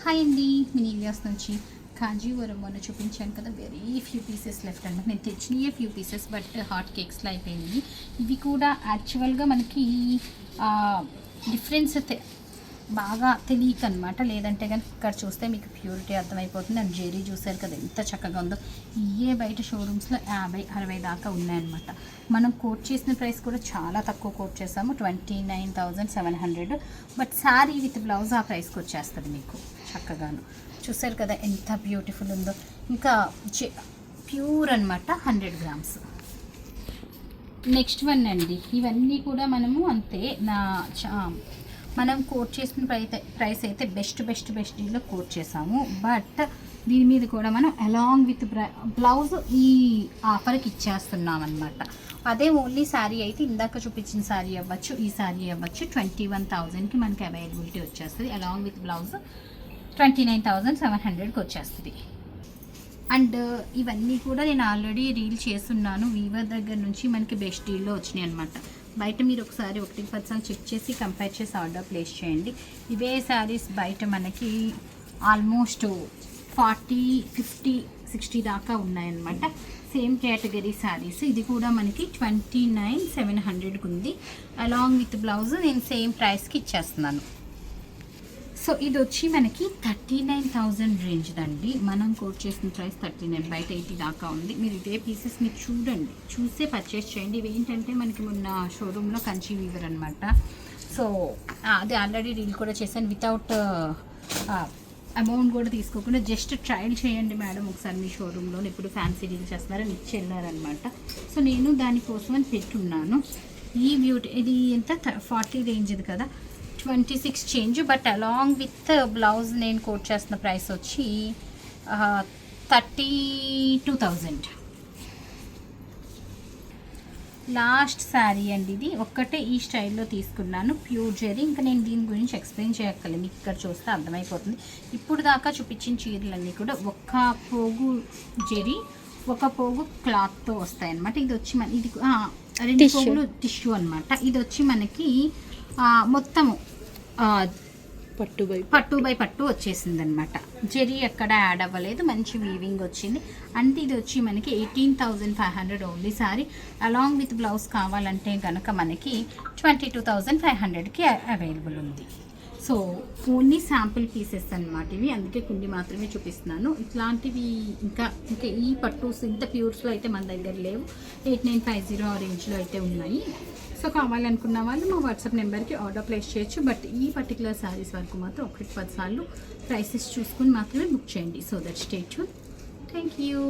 Hi అండి, mini Vyas నుంచి కాంజీవరం మొన్న చూపించాను కదా, వెరీ ఫ్యూ పీసెస్ లెఫ్ట్ అనమాట. నేను తెచ్చినయే ఫ్యూ పీసెస్, బట్ హాట్ కేక్స్లో అయిపోయింది. ఇవి కూడా యాక్చువల్గా మనకి డిఫరెన్స్ బాగా తెలియక అనమాట. లేదంటే కనుక ఇక్కడ చూస్తే మీకు ప్యూరిటీ అర్థమైపోతుంది. అండ్ జెరీ చూసారు కదా ఎంత చక్కగా ఉందో. ఇవే బయట షోరూమ్స్లో 50-60 దాకా ఉన్నాయన్నమాట. మనం కోట్ చేసిన ప్రైస్ కూడా చాలా తక్కువ కోట్ చేసాము, 29,700. బట్ శారీ విత్ బ్లౌజ్ ఆ ప్రైస్కి వచ్చేస్తుంది మీకు చక్కగాను. చూసారు కదా ఎంత బ్యూటిఫుల్ ఉందో. ఇంకా ప్యూర్ అనమాట, 100 గ్రామ్స్. నెక్స్ట్ వన్ అండి, ఇవన్నీ కూడా మనము అంతే మనం కోట్ చేసిన ప్రైస్ అయితే బెస్ట్ డీల్లో కోట్ చేసాము. బట్ దీని మీద కూడా మనం అలాంగ్ విత్ బ్లౌజ్ ఈ ఆఫర్కి ఇచ్చేస్తున్నాం అనమాట. అదే ఓన్లీ శారీ అయితే ఇందాక చూపించిన శారీ అవ్వచ్చు, ఈ శారీ అవ్వచ్చు, 21,000కి మనకి అవైలబిలిటీ వచ్చేస్తుంది. అలాంగ్ విత్ బ్లౌజ్ 29,700కి వచ్చేస్తుంది. అండ్ ఇవన్నీ కూడా నేను ఆల్రెడీ రీల్ చేస్తున్నాను. వీవర్ దగ్గర నుంచి మనకి బెస్ట్ డీల్లో వచ్చినాయి అనమాట. బయట మీరు ఒకసారి 1-10 చెక్ చేసి కంపేర్ చేసి ఆర్డర్ ప్లేస్ చేయండి. ఇవే శారీస్ బయట మనకి ఆల్మోస్ట్ 40, 50, 60 దాకా ఉన్నాయన్నమాట. Same category saris. ఇది కూడా మనకి 29,700కి ఉంది. అలాంగ్ విత్ బ్లౌజ్ నేను సేమ్ ప్రైస్కి ఇచ్చేస్తున్నాను. సో ఇది వచ్చి మనకి 39,000 రేంజ్ దండి. మనం కోట్ చేసిన ప్రైస్ 39, బయట 80 దాకా ఉంది. మీరు ఇదే పీసెస్ మీరు చూడండి, చూసే పర్చేస్ చేయండి. ఇవి ఏంటంటే మనకి మొన్న షోరూంలో కంచి వీవర్ అనమాట. సో అది ఆల్రెడీ రీల్ కూడా చేశాను. వితౌట్ అమౌంట్ కూడా తీసుకోకుండా జస్ట్ ట్రయల్ చేయండి మేడం ఒకసారి మీ షోరూంలో. ఇప్పుడు ఫ్యాన్సీ డీల్ చేస్తున్నారని ఇచ్చి వెళ్ళారనమాట. సో నేను దానికోసమని పెట్టున్నాను. ఈ బ్యూటీ ఇది ఎంత 40 రేంజ్ ఇది కదా, 26 change. But along with blouse నేను కోట్ చేస్తున్న ప్రైస్ వచ్చి 32,000. లాస్ట్ శారీ అండి ఇది. ఒక్కటే ఈ స్టైల్లో తీసుకున్నాను, ప్యూర్ జెరీ. ఇంకా నేను దీని గురించి ఎక్స్ప్లెయిన్ చేయక్కర్లేదు, మీకు ఇక్కడ చూస్తే అర్థమైపోతుంది. ఇప్పుడు దాకా చూపించిన చీరలన్నీ కూడా ఒక్క పోగు జెరీ, ఒక పోగు క్లాత్తో వస్తాయన్నమాట. ఇది వచ్చి మన ఇది 2 పోగులు టిష్యూ అనమాట. ఇది వచ్చి మనకి మొత్తము పట్టు బై పట్టు వచ్చేసింది అనమాట. జెరీ ఎక్కడ యాడ్ అవ్వలేదు, మంచి వీవింగ్ వచ్చింది. అంటే ఇది వచ్చి మనకి 18,500 only sorry. Along with blouse కావాలంటే కనుక మనకి 22,500కి అవైలబుల్ ఉంది. సో ఓన్లీ శాంపుల్ పీసెస్ అనమాట ఇవి, అందుకే కొన్ని మాత్రమే చూపిస్తున్నాను. ఇట్లాంటివి ఇంకా ఈ పట్టూస్ ఇంత ప్యూర్స్లో అయితే మన దగ్గర లేవు. 8950 ఆ రేంజ్లో అయితే ఉన్నాయి. సో కావాలనుకున్న వాళ్ళు మా వాట్సాప్ నెంబర్కి ఆర్డర్ ప్లేస్ చేయొచ్చు. బట్ ఈ పర్టికులర్ శారీస్ వరకు మాత్రం 1-10 సార్లు ప్రైసెస్ చూసుకుని మాత్రమే బుక్ చేయండి. So that stay tune. Thank you.